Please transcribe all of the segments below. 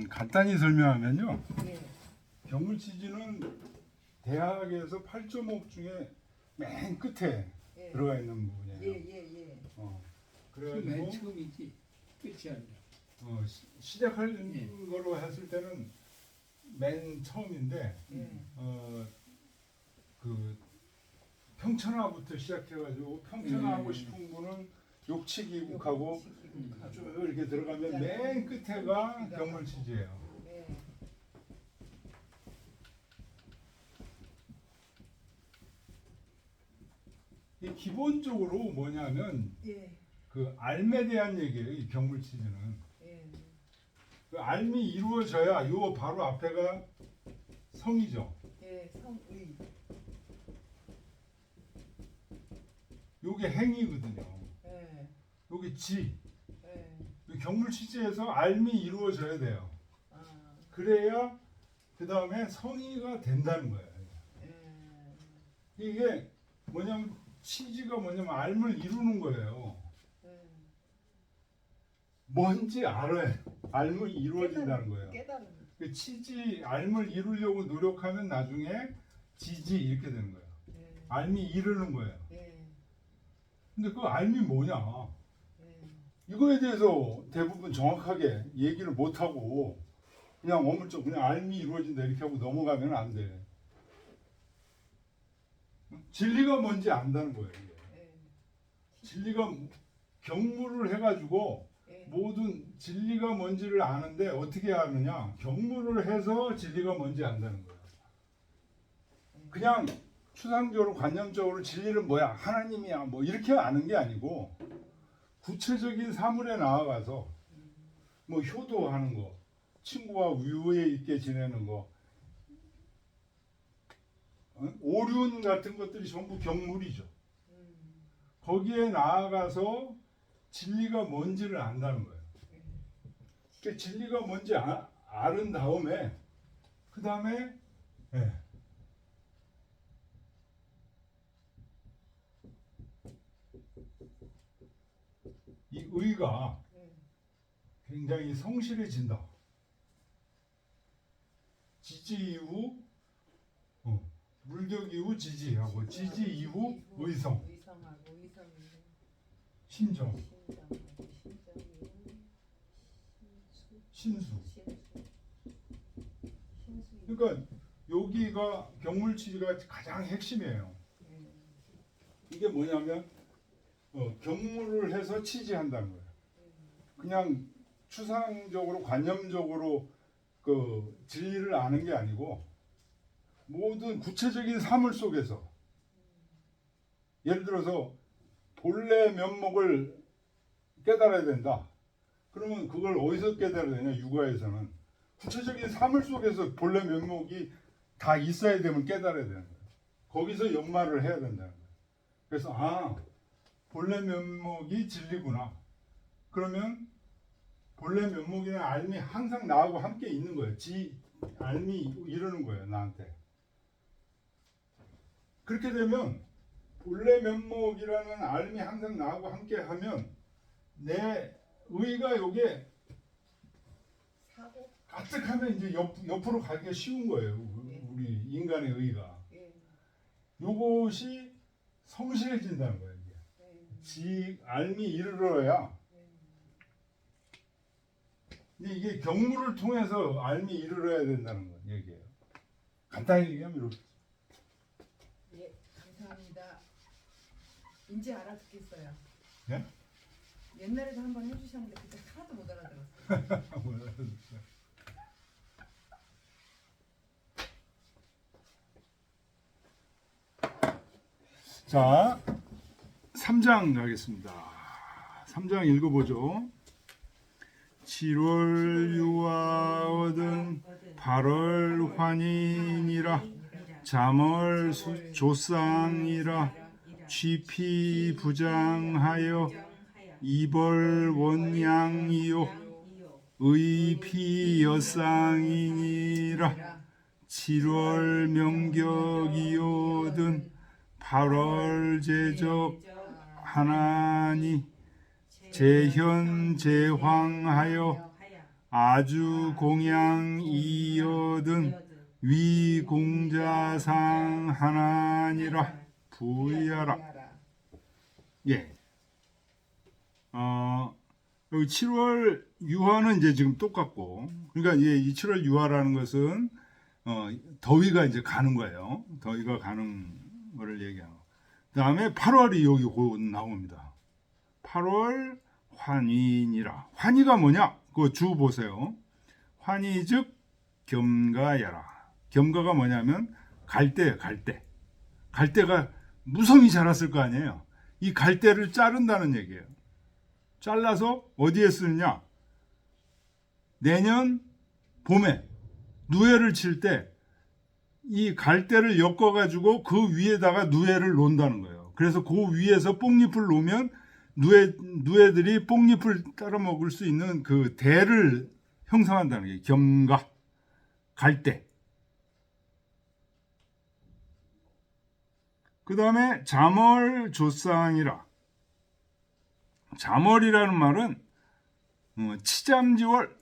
간단히 설명하면요. 예. 경물치즈는 대학에서 8.5 중에 맨 끝에 예. 들어가 있는 부분이에요. 예. 그래가지고 맨 처음이지 끝이 아니라. 시작할 예. 거로 했을 때는 맨 처음인데 예. 그 평천화부터 시작해가지고 평천화하고 싶은 분은 욕치기국하고 쭉 이렇게 들어가면 맨 끝에가 경물치즈예요. 예. 이 기본적으로 뭐냐면 예. 그 알에 대한 얘기예요. 이 경물치즈는 예. 그 알이 이루어져야 요 바로 앞에가 성이죠. 예. 성의. 요게 행이거든요. 예. 요게 지. 예. 이 경물치즈에서 알이 이루어져야 돼요. 아. 그래야 그 다음에 성의가 된다는 거예요. 예. 이게 뭐냐면 치즈가 뭐냐면 알을 이루는 거예요. 예. 뭔지 알아요. 알이 이루어진다는 거예요. 깨달음. 그 치즈 알을 이루려고 노력하면 나중에 지지 이렇게 되는 거예요. 예. 알이 이루는 거예요. 예. 근데 그 알이 뭐냐? 예. 이거에 대해서 대부분 정확하게 얘기를 못 하고 그냥 어물쩍 그냥 알이 이루어진다 이렇게 하고 넘어가면 안 돼. 진리가 뭔지 안다는 거예요. 이게. 예. 진리가 경무를 해가지고 예. 모든 진리가 뭔지를 아는데 어떻게 아느냐? 경무를 해서 진리가 뭔지 안다는 거예요. 그냥 추상적으로 관념적으로 진리는 뭐야? 하나님이야. 뭐 이렇게 아는 게 아니고 구체적인 사물에 나아가서 뭐 효도하는 거, 친구와 위후에 있게 지내는 거, 오륜 같은 것들이 전부 경물이죠. 거기에 나아가서 진리가 뭔지를 안다는 거예요. 그 진리가 뭔지 아는 다음에 그 다음에 이 의가 굉장히 성실해진다. 지지 이후 물격 이후 지지하고 지지 이후 의성, 의성하고 의성이 신정, 신정하고 신정이 신수. 신수. 그러니까 여기가 경물치즈가 가장 핵심이에요. 이게 뭐냐면 경물을 해서 치지한다는 거예요. 그냥 추상적으로 관념적으로 그 진리를 아는 게 아니고 모든 구체적인 사물 속에서 예를 들어서 본래 면목을 깨달아야 된다. 그러면 그걸 어디서 깨달아야 되냐? 육아에서는 구체적인 사물 속에서 본래 면목이 다 있어야 되면 깨달아야 되는 거예요. 거기서 연마를 해야 된다는 거예요. 그래서 본래 면목이 진리구나. 그러면 본래 면목이나 알미 항상 나하고 함께 있는 거예요. 알미 이러는 거예요. 나한테. 그렇게 되면 본래 면목이라는 알미 항상 나하고 함께 하면 내 의가 요게 사고. 까뜩하면 이제 옆으로 가기가 쉬운 거예요. 우리 인간의 의가. 요것이 성실해진다는 거예요. 이게. 알미 이르러야. 근데 이게 경무를 통해서 알미 이르러야 된다는 건 얘기예요. 간단히 얘기하면 이렇게. 예, 감사합니다. 이제 알아듣겠어요. 예? 옛날에도 한번 해주셨는데 그때 하나도 못 알아들었어요. 자, 3장 가겠습니다. 3장 읽어보죠. 7월 유아 얻은 8월 환인이라 잠월 조상이라 취피 부장하여 이벌 원양이요 의피 여상이니라 7월 명격이요든 8월 제적 하나니 제현 제황하여 아주 공양 이어든 위공자상 하나니라 부의하라. 예. 여기 7월 유화는 이제 지금 똑같고, 그러니까 이제 이 7월 유화라는 것은 더위가 이제 가는 거예요. 더위가 가는 거를 얘기하고. 그다음에 8월이 여기 곧 나옵니다. 8월 환희니라. 환희가 뭐냐? 그 주 보세요. 환희 즉 겸가야라. 겸가가 뭐냐면 갈대예요, 갈대. 갈대가 무성히 자랐을 거 아니에요. 이 갈대를 자른다는 얘기예요. 잘라서 어디에 쓰느냐? 내년 봄에 누에를 칠 때 이 갈대를 엮어가지고 그 위에다가 누에를 놓는다는 거예요. 그래서 그 위에서 뽕잎을 놓으면 누에들이 뽕잎을 따라 먹을 수 있는 그 대를 형성한다는 게 겸가, 갈대. 그 다음에 자멀조상이라. 자멀이라는 말은 치잠지월,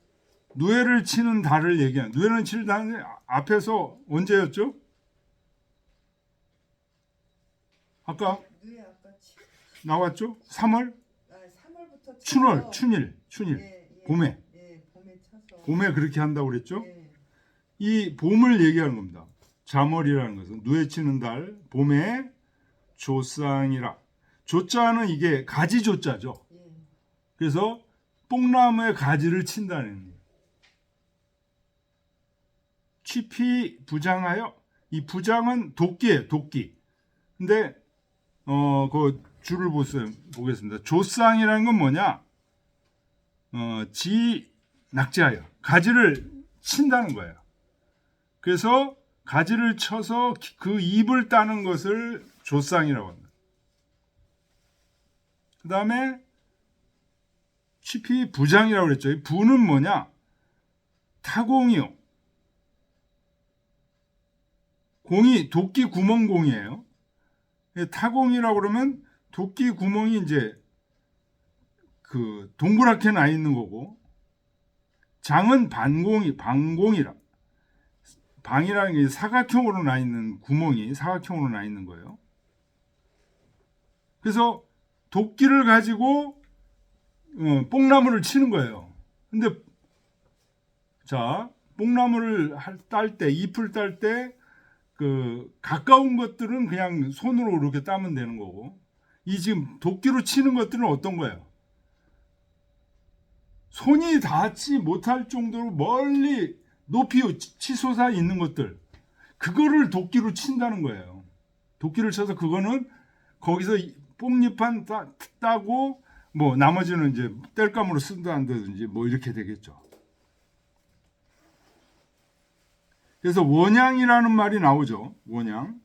누에를 치는 달을 얘기하는. 누에를 치는 달은 앞에서 언제였죠? 아까 누에 아까 나왔죠? 3월? 3월부터 춘월, 춘일. 봄에. 봄에 쳐서. 봄에 그렇게 한다고 그랬죠? 예. 이 봄을 얘기하는 겁니다. 자멀이라는 것은 누에 치는 달, 봄에 조상이라. 조자는 이게 가지 조자죠. 예. 그래서 뽕나무의 가지를 친다는 거예요. 취피 부장하여. 이 부장은 도끼예요, 도끼. 근데 그 줄을 보겠습니다. 조상이라는 건 뭐냐? 지 낙지하여. 가지를 친다는 거예요. 그래서 가지를 쳐서 그 잎을 따는 것을 조상이라고 합니다. 그 다음에 취피 부장이라고 그랬죠. 이 부는 뭐냐? 타공이요. 공이 도끼 구멍 공이에요. 타공이라고 그러면 도끼 구멍이 이제 그 동그랗게 나 있는 거고, 장은 방공이라. 방이라는 게 사각형으로 나 있는 구멍이 사각형으로 나 있는 거예요. 그래서 도끼를 가지고 뽕나무를 치는 거예요. 근데 자, 뽕나무를 딸 때, 잎을 딸 때 그 가까운 것들은 그냥 손으로 이렇게 따면 되는 거고, 이 지금 도끼로 치는 것들은 어떤 거예요? 손이 닿지 못할 정도로 멀리 높이 치솟아 있는 것들, 그거를 도끼로 친다는 거예요. 도끼를 쳐서 그거는 거기서 뽕잎만 따고 뭐 나머지는 이제 땔감으로 쓴다든지 뭐 이렇게 되겠죠. 그래서 원양이라는 말이 나오죠. 원양.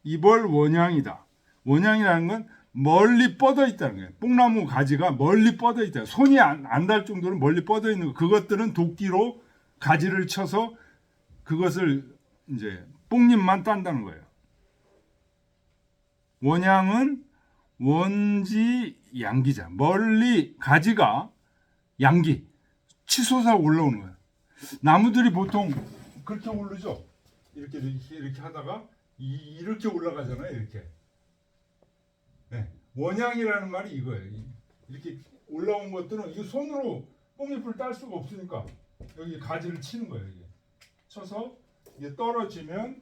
이벌 원양이다. 원양이라는 건 멀리 뻗어 있다는 거예요. 뽕나무 가지가 멀리 뻗어 있다. 손이 안 닿을 정도로 멀리 뻗어 있는 거. 그것들은 도끼로 가지를 쳐서 그것을 이제 뽕잎만 딴다는 거예요. 원양은 원지 양기자. 멀리 가지가 양기, 치솟아 올라오는 거예요. 나무들이 보통 그렇게 오르죠. 이렇게 하다가 이렇게 올라가잖아요. 이렇게. 네. 원양이라는 말이 이거예요. 이렇게 올라온 것들은 이 손으로 뽕잎을 딸 수가 없으니까 여기 가지를 치는 거예요. 이게. 쳐서 이게 떨어지면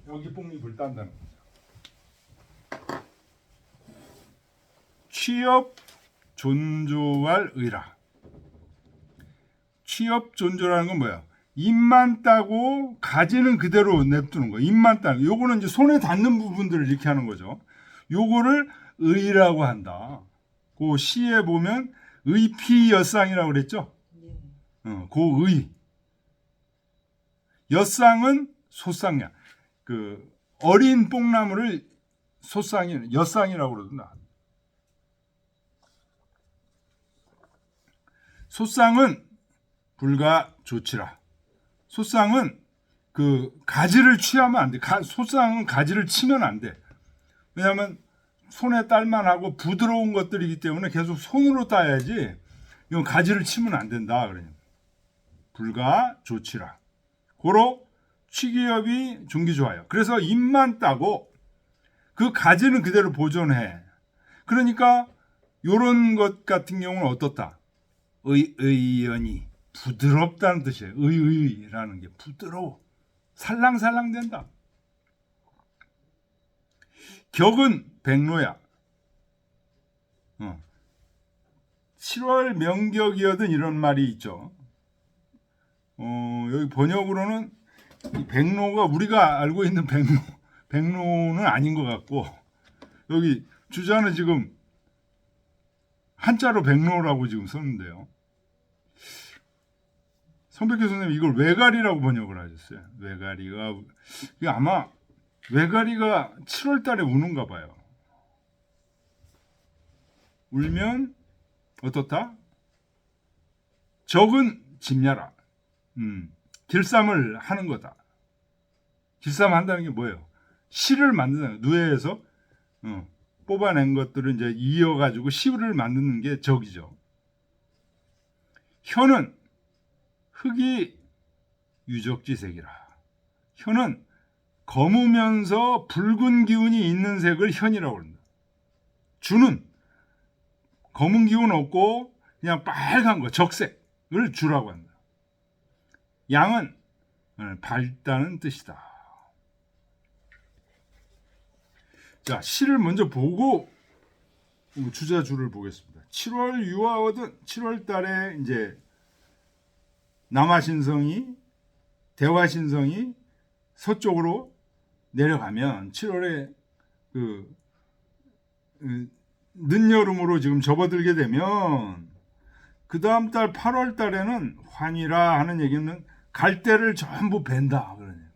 여기 뽕잎을 딴다는 거죠. 취업 존조할 의라. 취업 존조라는 건 뭐야? 잎만 따고 가지는 그대로 냅두는 거예요. 잎만 따는. 요거는 이제 손에 닿는 부분들을 이렇게 하는 거죠. 요거를 의라고 한다. 그 시에 보면 의피엿상이라고 그랬죠. 그 의. 엿상은 소쌍이야. 그 어린 뽕나무를 소쌍이, 엿상이라고 그러던가. 소쌍은 불가 좋지라. 소쌍은 그 가지를 취하면 안 돼. 소쌍은 가지를 치면 안 돼. 왜냐하면 손에 딸만 하고 부드러운 것들이기 때문에 계속 손으로 따야지. 이건 가지를 치면 안 된다 그래요. 불가 조치라. 고로 취기업이 중기좋아요. 그래서 잎만 따고 그 가지는 그대로 보존해. 그러니까 요런 것 같은 경우는 어떻다? 의연이 부드럽다는 뜻이에요. 의의라는 게 부드러워. 살랑살랑 된다. 격은 백로야. 7월 명격이거든 이런 말이 있죠. 여기 번역으로는 이 백로가 우리가 알고 있는 백로는 아닌 것 같고 여기 주자는 지금 한자로 백로라고 지금 썼는데요. 성백교 선생님 이걸 외가리라고 번역을 하셨어요. 외가리가 이게 아마 외가리가 7월 달에 우는가 봐요. 울면 어떻다? 적은 집냐라. 길쌈을 하는 거다. 길쌈 한다는 게 뭐예요? 실을 만드는 거예요. 누에에서 뽑아낸 것들을 이제 이어가지고 실을 만드는 게 적이죠. 혀는 흙이 유적지색이라. 혀는 검으면서 붉은 기운이 있는 색을 현이라고 합니다. 주는 검은 기운 없고 그냥 빨간 거 적색을 주라고 합니다. 양은 밝다는 뜻이다. 자, 시를 먼저 보고 주자주를 보겠습니다. 7월 유화거든 7월 달에 이제 남하신성이 대화신성이 서쪽으로 내려가면 7월에 늦여름으로 지금 접어들게 되면 그 다음 달 8월 달에는 환이라 하는 얘기는 갈대를 전부 벤다. 그러네요.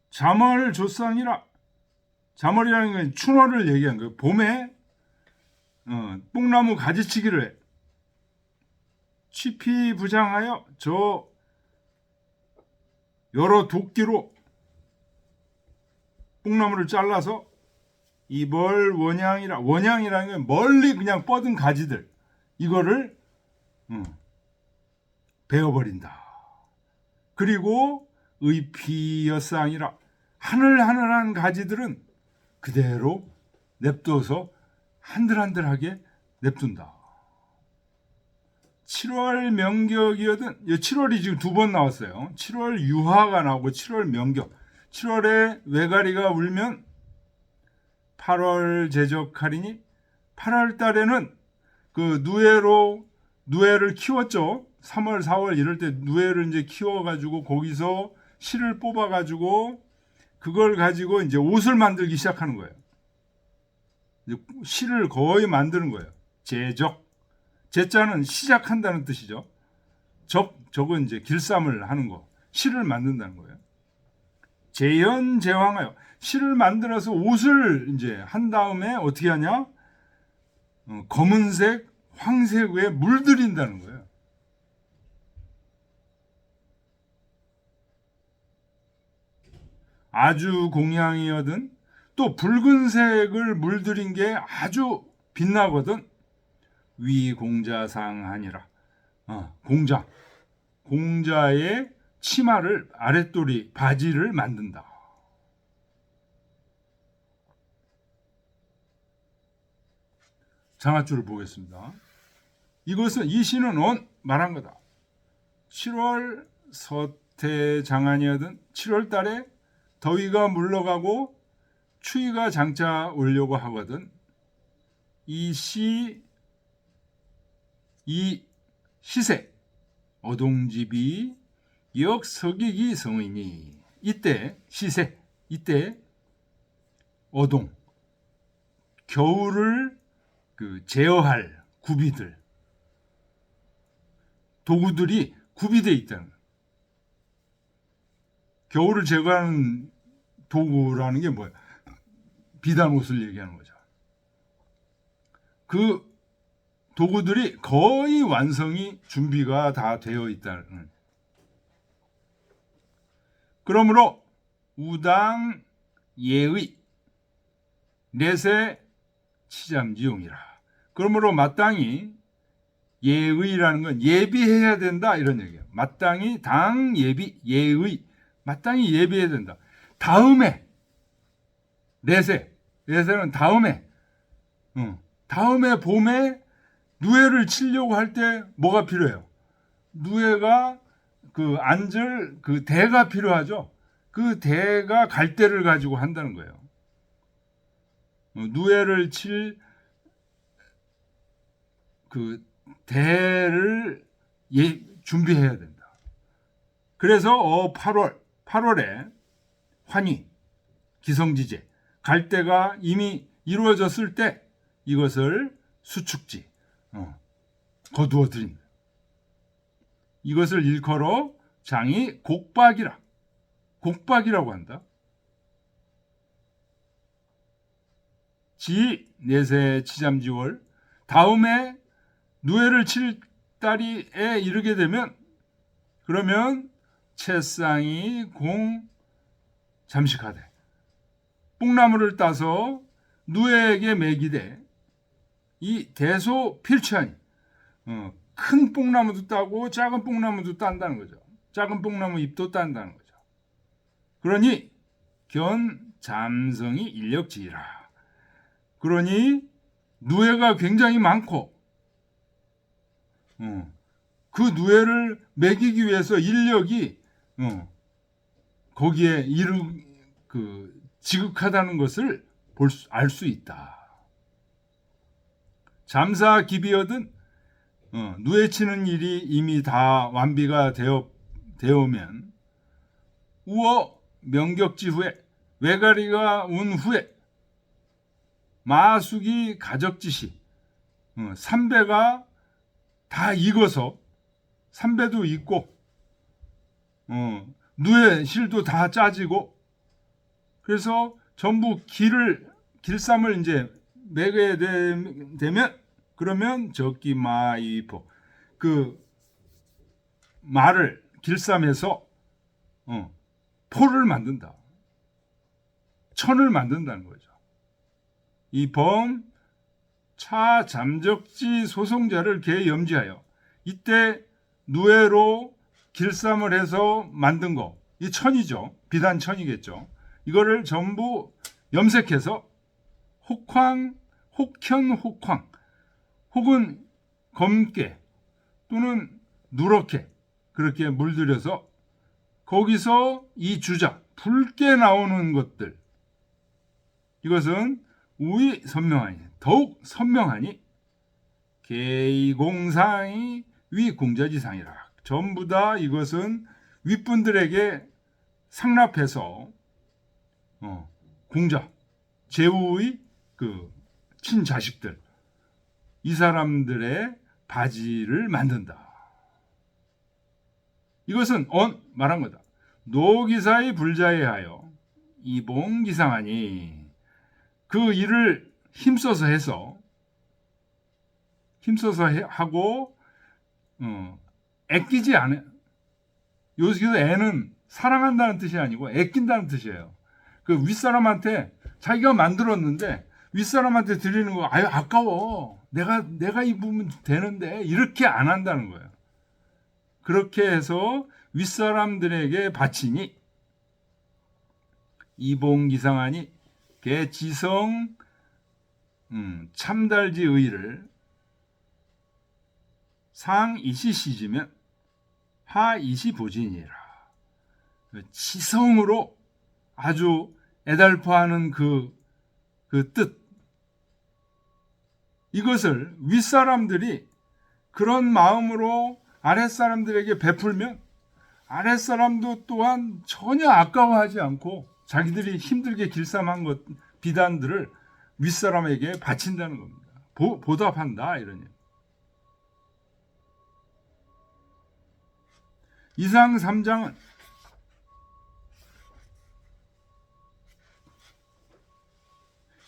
자멀 조상이라. 자멀이라는 건 춘월을 얘기한 거예요. 봄에 뽕나무 가지치기를 해. 취피부장하여 저 여러 도끼로 뽕나무를 잘라서 이벌 원양이라. 원양이라는 게 멀리 그냥 뻗은 가지들 이거를 베어버린다. 그리고 의피여쌍이라. 하늘하늘한 가지들은 그대로 냅둬서 한들한들하게 냅둔다. 7월 명격이거든. 7월이 지금 2번 나왔어요. 7월 유화가 나오고 7월 명격. 7월에 외가리가 울면 8월 제적하리니 8월 달에는 그 누에를 키웠죠. 3월, 4월 이럴 때 누에를 이제 키워가지고 거기서 실을 뽑아가지고 그걸 가지고 이제 옷을 만들기 시작하는 거예요. 실을 거의 만드는 거예요. 제적. 제자는 시작한다는 뜻이죠. 적은 이제 길쌈을 하는 거. 실을 만든다는 거예요. 재현제왕하여. 실을 만들어서 옷을 이제 한 다음에 어떻게 하냐? 검은색, 황색 위에 물들인다는 거예요. 아주 공양이거든. 또 붉은색을 물들인 게 아주 빛나거든. 위공자상하니라. 공자의 치마를 아랫도리 바지를 만든다. 장하줄을 보겠습니다. 이 시는 말한 거다. 7월 서태장안이거든. 7월 달에 더위가 물러가고 추위가 장차 오려고 하거든. 이 시세 어동집이 역서기기 성이니. 이때 시세, 이때 어동, 겨울을 제어할 구비들, 도구들이 구비되어 있다는 거예요. 겨울을 제거하는 도구라는 게 뭐예요? 비단 옷을 얘기하는 거죠. 그 도구들이 거의 완성이 준비가 다 되어 있다는. 그러므로 우당 예의 내세 치잠지용이라. 그러므로 마땅히 예의라는 건 예비해야 된다 이런 얘기예요. 마땅히 당 예비 예의 마땅히 예비해야 된다. 다음에 내세는 다음에 다음에 봄에 누에를 치려고 할 때 뭐가 필요해요? 누에가 그 앉을 그 대가 필요하죠. 그 대가 갈대를 가지고 한다는 거예요. 누에를 칠 그 대를 준비해야 된다. 그래서 8월에 환희, 기성지제, 갈대가 이미 이루어졌을 때 이것을 수축지, 거두어 드린다. 이것을 일컬어 장이 곡박이라고 한다. 지 내세 치잠지월 다음에 누에를 칠 달이에 이르게 되면 그러면 채쌍이 공 잠식하되 뽕나무를 따서 누에에게 매기되 이 대소 필취하니 큰 뽕나무도 따고 작은 뽕나무도 딴다는 거죠. 작은 뽕나무 잎도 딴다는 거죠. 그러니 견 잠성이 인력지이라. 그러니 누에가 굉장히 많고 그 누에를 매기기 위해서 인력이 거기에 지극하다는 것을 알 수 있다. 잠사 기비어든 누에 치는 일이 이미 다 완비가 되어오면 우어 명격지 후에 외가리가 운 후에 마숙이 가적지시 삼배가 다 익어서 삼배도 익고 누에 실도 다 짜지고 그래서 전부 길쌈을 이제 매게 되면 그러면 적기 마이포 그 말을 길쌈해서 포를 만든다. 천을 만든다는 거죠. 이 범 차 잠적지 소송자를 계염지하여 이때 누에로 길쌈을 해서 만든 거, 이 천이죠. 비단 천이겠죠. 이거를 전부 염색해서 혹현 혹황 혹은 검게 또는 누렇게 그렇게 물들여서 거기서 이 주작 붉게 나오는 것들 이것은 우위 선명하니 더욱 선명하니 개이공상이 위공자지상이라. 전부 다 이것은 윗분들에게 상납해서 공자 제후의 그 친자식들 이 사람들의 바지를 만든다. 이것은 말한 거다. 노기사의 불자에 하여 이봉기상하니 그 일을 힘써서 하고 애끼지 않아. 여기서 애는 사랑한다는 뜻이 아니고 애낀다는 뜻이에요. 그 윗사람한테 자기가 만들었는데 윗사람한테 드리는 거 아까워. 내가 입으면 되는데 이렇게 안 한다는 거예요. 그렇게 해서 윗사람들에게 바치니 이봉기상하니 개지성 참달지 의를 상이시 시지면 하이시 보진이라. 지성으로 아주 애달퍼하는 그 뜻 이것을 윗사람들이 그런 마음으로 아랫사람들에게 베풀면 아랫사람도 또한 전혀 아까워하지 않고 자기들이 힘들게 길쌈한 것 비단들을 윗사람에게 바친다는 겁니다. 보답한다 이런 얘기. 이상 3장은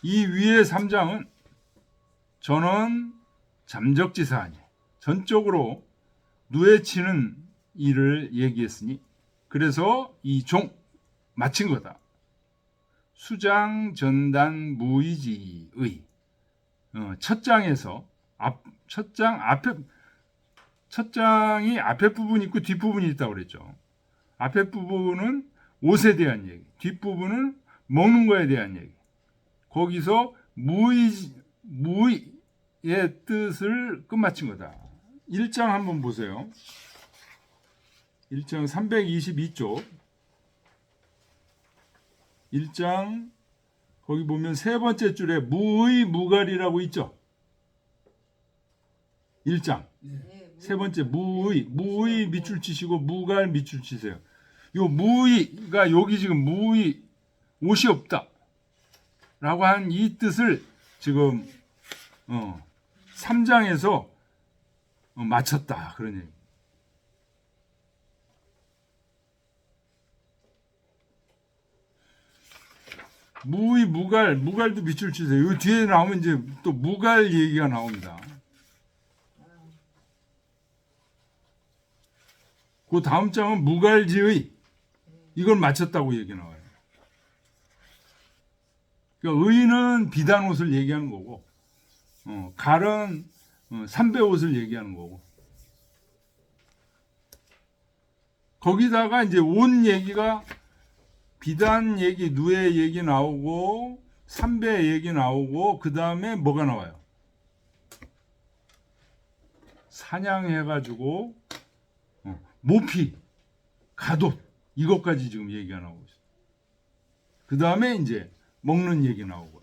이 위의 3장은 전원 잠적지사하니 전적으로 누에치는 일을 얘기했으니 그래서 이 종 마친 거다. 수장 전단 무의지의 첫 장에서 첫 장이 앞에 부분이 있고 뒷 부분이 있다고 그랬죠. 앞에 부분은 옷에 대한 얘기, 뒷 부분은 먹는 거에 대한 얘기. 거기서 무의의 뜻을 끝마친 거다. 1장 한번 보세요. 1장 322쪽. 1장 거기 보면 세 번째 줄에 무의 무갈이라고 있죠. 1장 네, 세 번째 무의 밑줄 치시고 무갈 밑줄 치세요. 요 무의가 여기 지금 무의 옷이 없다 라고 한 이 뜻을 지금 3장에서 맞췄다 그런 얘기. 무의 무갈도 밑줄 치세요. 요 뒤에 나오면 이제 또 무갈 얘기가 나옵니다. 그 다음 장은 무갈지의 이걸 맞췄다고 얘기 나와요. 그러니까 의는 비단 옷을 얘기하는 거고, 갈은 삼배 옷을 얘기하는 거고. 거기다가 이제 옷 얘기가 비단 얘기, 누에 얘기 나오고 삼배 얘기 나오고 그 다음에 뭐가 나와요? 사냥해가지고 모피, 갓옷 이것까지 지금 얘기가 나오고 있어요. 그 다음에 이제 먹는 얘기 나오고요.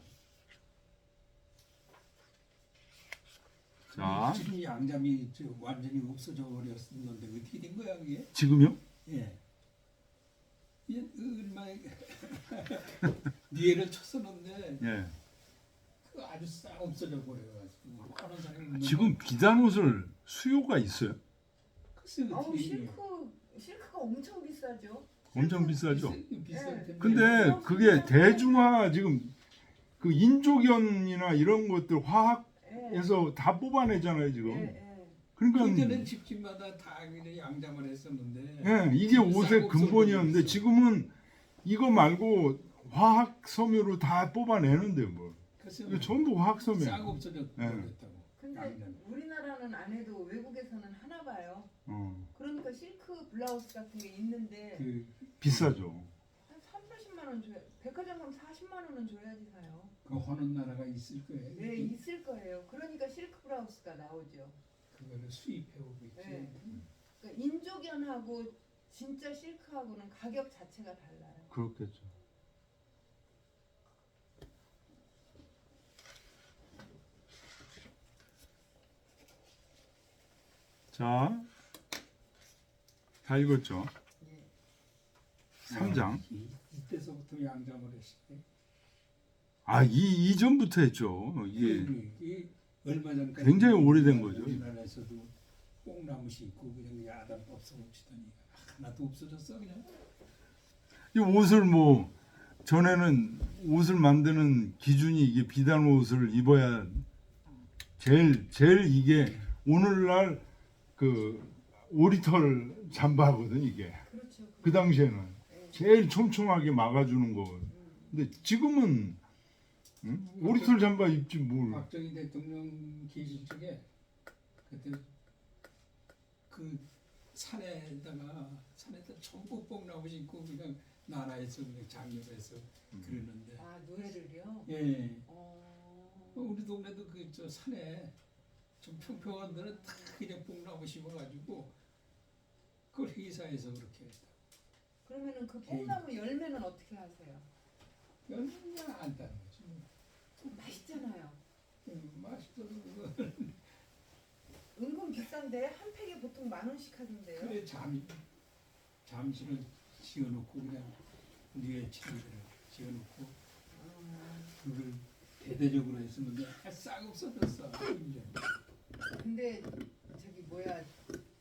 자, 지금 양잠이 완전히 없어져 버렸었는데 어떻게 된 거야 그게? 지금요? 예. 얼마에 니에를 쳤었는데 예. 그 아주 싹 없어져 버려가지고 하는 사람이 없는데 지금 비단 옷을 수요가 있어요? 글쎄 아우 어떻게 실크가 엄청 비싸죠. 엄청 비싸죠. 비쌀 텐데. 근데 그게 대중화 지금 그 인조견이나 이런 것들 화학에서 예. 다 뽑아내잖아요 지금. 예. 그러니까 그때는 집집마다 다 그냥 양잠을 했었는데 예, 이게 옷의 근본이었는데 지금은 이거 말고 화학 섬유로 다 뽑아내는데 뭐. 이거 전부 화학 섬유. 싹 없어져 버렸다고. 근데 양잠이. 우리나라는 안 해도 외국에서는 하나 봐요. 그러니까 실크 블라우스 같은 게 있는데 그 비싸죠. 한 3, 40만 원 줘야 백화점 가면 40만 원은 줘야지 사요. 그 하는 나라가 있을 거예요. 네, 있을 거예요. 그러니까 실크 블라우스가 나오죠. 그거를 수입해 오고 있지. 네. 그러니까 인조견하고 진짜 실크하고는 가격 자체가 달라요. 그렇겠죠. 자, 다 읽었죠? 예. 3장. 이때서부터 양잠을 했어요. 아, 이전부터 했죠. 이게 이게 얼마 전까지 굉장히 오래된 거죠. 우리나라에서도 뽕나무시 있고 그냥 야단법 써봅시더니 하나도 없어졌어 그냥. 이 옷을 뭐 전에는 옷을 만드는 기준이 이게 비단 옷을 입어야 제일 이게 오늘날 그 오리털 잠바거든 이게. 그렇죠. 그 당시에는 네. 제일 촘촘하게 막아주는 거. 근데 지금은 오리털 잠바 입지 뭘. 박정희 대통령 계실 적에 그때 그 산에다 전부 뽕나무 신고 그냥 나라에서 그냥 장려해서 그러는데. 아 노예를요? 예. 어... 우리 동네도 그 저 산에 좀 평평한 데는 다 그냥 뽕나무 심어가지고 그걸 회사에서 그렇게 했다. 그러면은 그 뽕나무 열매는 어떻게 하세요? 그냥 안 따는 거지. 맛있잖아요. 맛있어. 은근 비싼데 한 팩에 보통 10,000원씩 하던데요. 그래 잠시를 지어놓고 그냥 위에 치를 지어놓고 그걸 대대적으로 했었는데 싹 없어졌어. 이제. 근데 저기 뭐야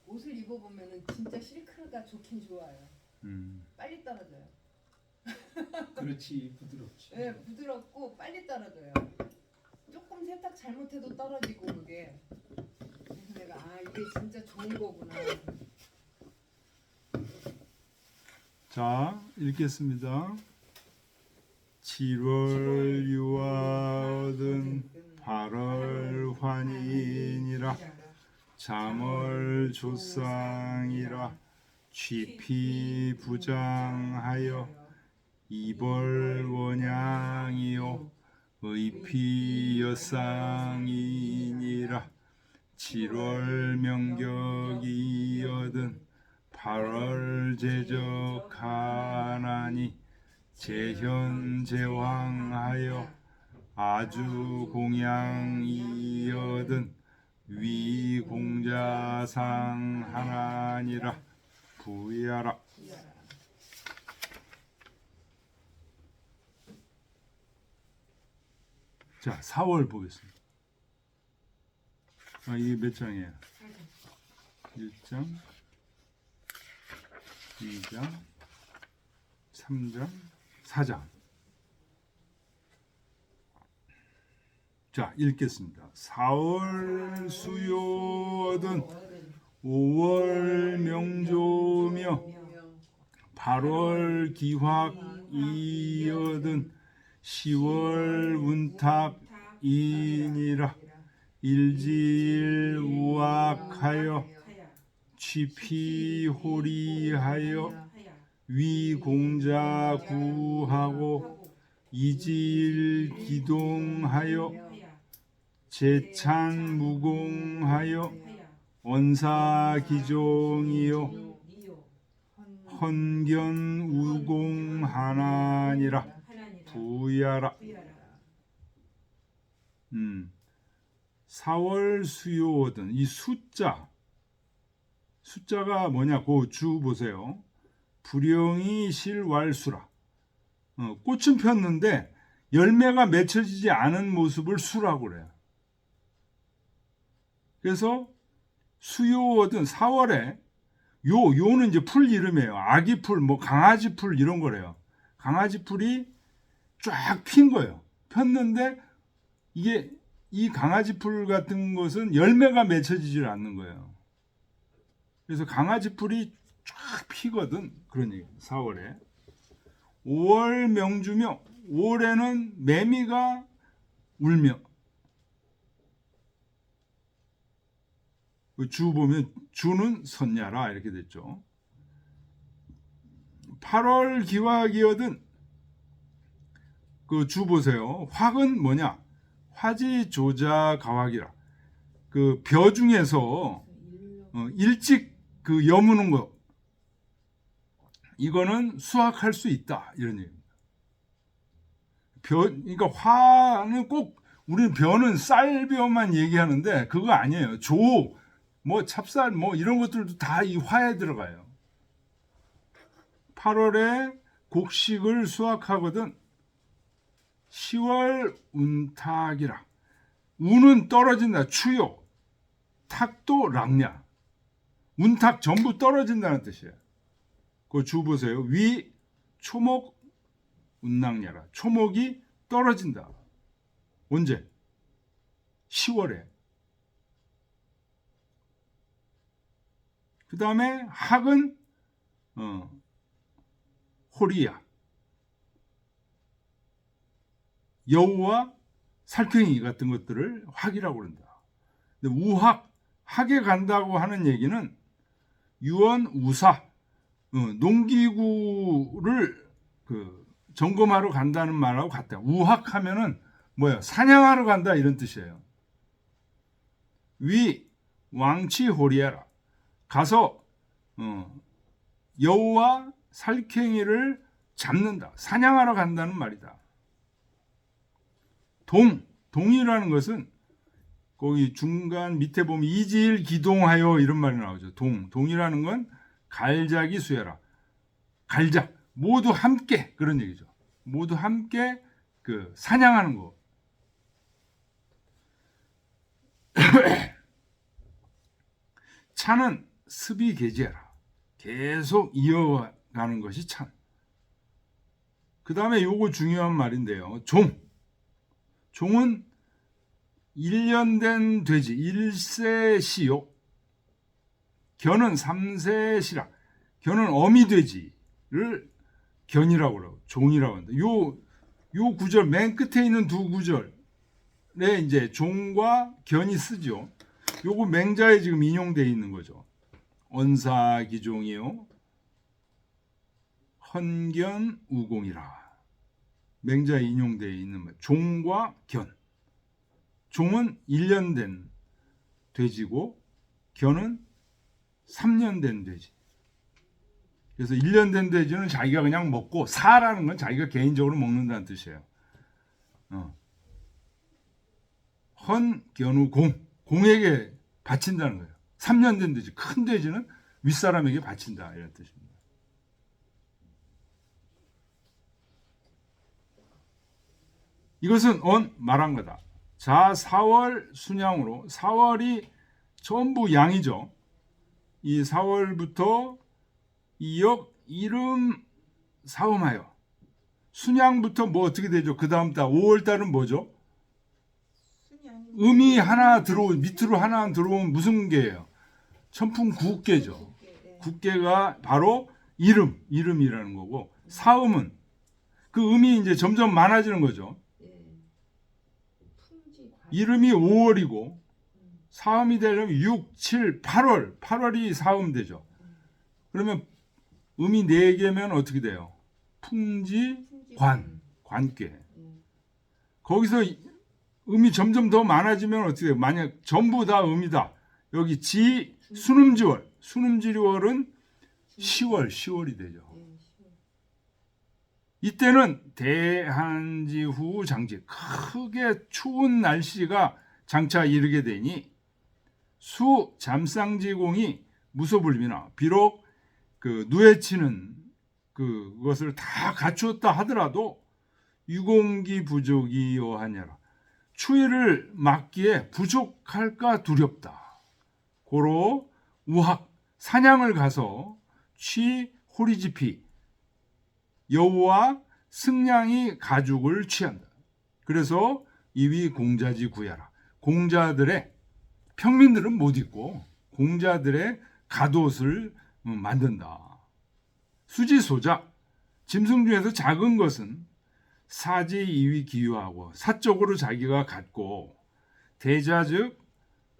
옷을 입어보면은 진짜 실크가 좋긴 좋아요. 빨리 떨어져요. 그렇지 부드럽지. 네, 부드럽고 빨리 떨어져요. 조금 세탁 잘못해도 떨어지고 그게. 그래서 내가 이게 진짜 좋은 거구나. 자, 읽겠습니다. 7월 유아 얻은 8월 환인이라 잠월 조상이라 취피 부장하여 이벌 원양이요 의피 여상이니라 7월 명격이 얻은 8월 제적하나니 제현 제왕하여 아주 공양이 얻은 위공자상 하나니라 부야라. 자, 4월 보겠습니다. 이게 몇 장이에요? 1장, 2장, 3장, 4장. 자, 읽겠습니다. 4월 수요든 5월 명조며 8월 기확이여든 10월 운탁이니라 일지일 우악하여 취피호리하여 위공자 구하고 이지일 기동하여 제찬 무공하여 원사기종이요 헌견 우공하나니라 부야라. 4월 수요든 이 숫자가 뭐냐? 그 주 보세요. 불영이 실왈수라. 꽃은 폈는데 열매가 맺혀지지 않은 모습을 수라고 그래요. 그래서 수요든 4월에 요는 이제 풀 이름이에요. 아기 풀, 뭐 강아지 풀 이런 거래요. 강아지 풀이 쫙 핀 거예요. 폈는데 이게 이 강아지 풀 같은 것은 열매가 맺혀지질 않는 거예요. 그래서 강아지 풀이 쫙 피거든. 그런 얘기. 4월에. 5월 명주며 5월에는 매미가 울며 주 보면 주는 선야라 이렇게 됐죠. 8월 기화기어든 그 주 보세요. 확은 뭐냐? 화지 조자 가확이라. 그 벼 중에서 일찍 그 여무는 거 이거는 수확할 수 있다 이런 얘기입니다. 그러니까 화는 꼭 우리는 벼는 쌀벼만 얘기하는데 그거 아니에요. 조, 뭐 찹쌀, 뭐 이런 것들도 다 이 화에 들어가요. 8월에 곡식을 수확하거든 10월 운탁이라. 운은 떨어진다. 추요. 탁도 락냐. 운탁 전부 떨어진다는 뜻이에요. 그 주 보세요. 위 초목 운낙냐라. 초목이 떨어진다. 언제? 10월에. 그 다음에 학은 호리야. 여우와 살쾡이 같은 것들을 학이라고 그런다. 근데 우학, 학에 간다고 하는 얘기는 유언 우사, 농기구를 점검하러 간다는 말하고 같다. 우학하면은 뭐야? 사냥하러 간다 이런 뜻이에요. 위 왕치 호리야라. 가서 여우와 살쾡이를 잡는다. 사냥하러 간다는 말이다. 동이라는 것은 거기 중간 밑에 보면 이지일 기동하여 이런 말이 나오죠. 동이라는 건 갈작이 수여라. 갈작 모두 함께 그런 얘기죠. 모두 함께 그 사냥하는 거. 차는 습이 계지하라. 계속 이어가는 것이 찬. 그 다음에 요거 중요한 말인데요. 종은 1년 된 돼지 1세시요. 견은 3세시라. 견은 어미돼지를 견이라고 그러고 종이라고 한다. 요 구절 맨 끝에 있는 두 구절에 이제 종과 견이 쓰죠. 요거 맹자에 지금 인용되어 있는 거죠. 언사기종이요 헌견 우공이라. 맹자에 인용되어 있는 말. 종과 견. 종은 1년 된 돼지고 견은 3년 된 돼지. 그래서 1년 된 돼지는 자기가 그냥 먹고, 사라는 건 자기가 개인적으로 먹는다는 뜻이에요. 헌, 견우, 공. 공에게 바친다는 거예요. 3년 된 돼지, 큰 돼지는 윗사람에게 바친다, 이런 뜻입니다. 이것은 말한 거다. 자, 4월 순양으로, 4월이 전부 양이죠. 이 4월부터 이역 이름 사음하여 순양부터 뭐 어떻게 되죠? 그 다음 달 5월 달은 뭐죠? 음이 하나 밑으로 하나 들어오면 무슨 개예요? 천풍 국개죠. 국개가 바로 이름이라는 거고, 사음은 그 음이 이제 점점 많아지는 거죠. 이름이 5월이고 사음이 되려면 6, 7, 8월이 사음 되죠. 그러면 음이 4개면 어떻게 돼요? 풍지, 관괴. 거기서 음이 점점 더 많아지면 어떻게 돼요? 만약 전부 다 음이다. 여기 수num지월은 10월이 되죠. 이때는 대한지후 장지, 크게 추운 날씨가 장차 이르게 되니 수 잠상지공이 무소불비나, 비록 그 누에치는 그것을 다 갖추었다 하더라도 유공기 부족이 여하냐라. 추위를 막기에 부족할까 두렵다. 고로 우학 사냥을 가서 취 호리지피 여우와 승냥이 가죽을 취한다. 그래서 이위 공자지 구야라. 공자들의, 평민들은 못 입고 공자들의 갓옷을 만든다. 수지소자, 짐승 중에서 작은 것은 사지 이위 기유하고 사적으로 자기가 갖고, 대자 즉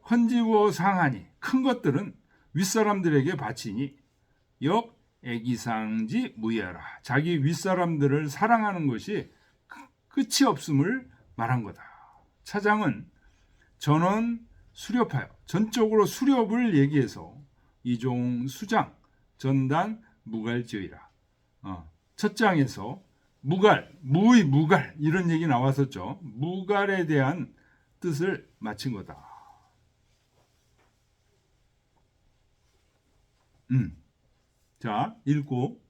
헌지워 상하니 큰 것들은 윗사람들에게 바치니 역 애기상지 무야라. 자기 윗사람들을 사랑하는 것이 끝이 없음을 말한 거다. 차장은 전원 수렵하여, 전적으로 수렵을 얘기해서 이종 수장 전단 무갈지의라. 첫 장에서 무의 무갈 이런 얘기 나왔었죠. 무갈에 대한 뜻을 마친 거다. 자, 읽고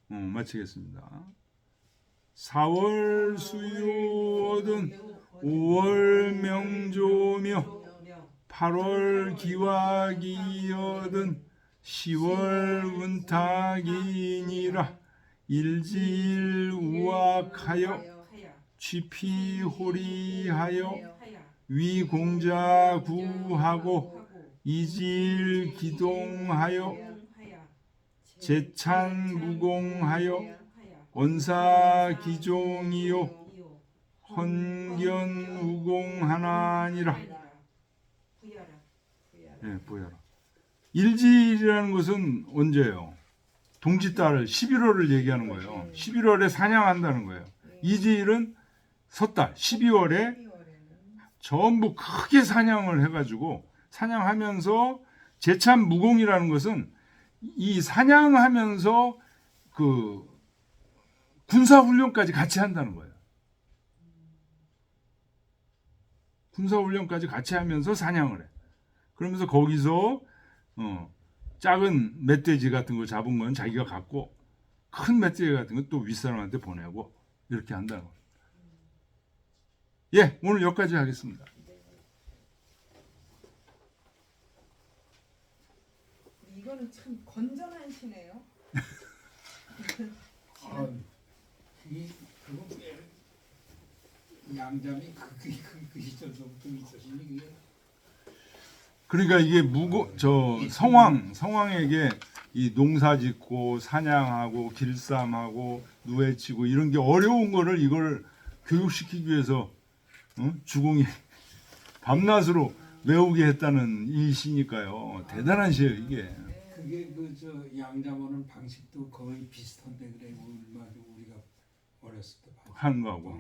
마치겠습니다. 4월 수요든 5월 명조며 8월 기와기여든 10월 운탁이니라. 일지일 우악하여 취피호리하여 위공자 구하고 이질 기동하여 제찬 무공하여 원사기종이요 헌견 우공하나니라. 네, 보여라. 일지일이라는 것은 언제예요? 동짓달 11월을 얘기하는 거예요. 11월에 사냥한다는 거예요. 이지일은 섣달 12월에 전부 크게 사냥을 해가지고, 사냥하면서 제찬 무공이라는 것은 이 사냥하면서 그 군사훈련까지 같이 한다는 거예요. 군사훈련까지 같이 하면서 사냥을 해. 그러면서 거기서 작은 멧돼지 같은 거 잡은 건 자기가 갖고, 큰 멧돼지 같은 건 또 윗사람한테 보내고, 이렇게 한다는 거예요. 예, 오늘 여기까지 하겠습니다. 이거는 참 건전한 시네요. 그거 양잠이 그 시절서부터 있었으니 그게. 그러니까 이게 성왕에게 이 농사 짓고 사냥하고 길쌈하고 누에치고 이런 게 어려운 거를 이걸 교육시키기 위해서 주공이 밤낮으로 외우게 했다는 이 시니까요. 대단한 시예요 이게. 그게 그 저 양자모는 방식도 거의 비슷한데 그래. 우리가 어렸을 때 하는 거하고.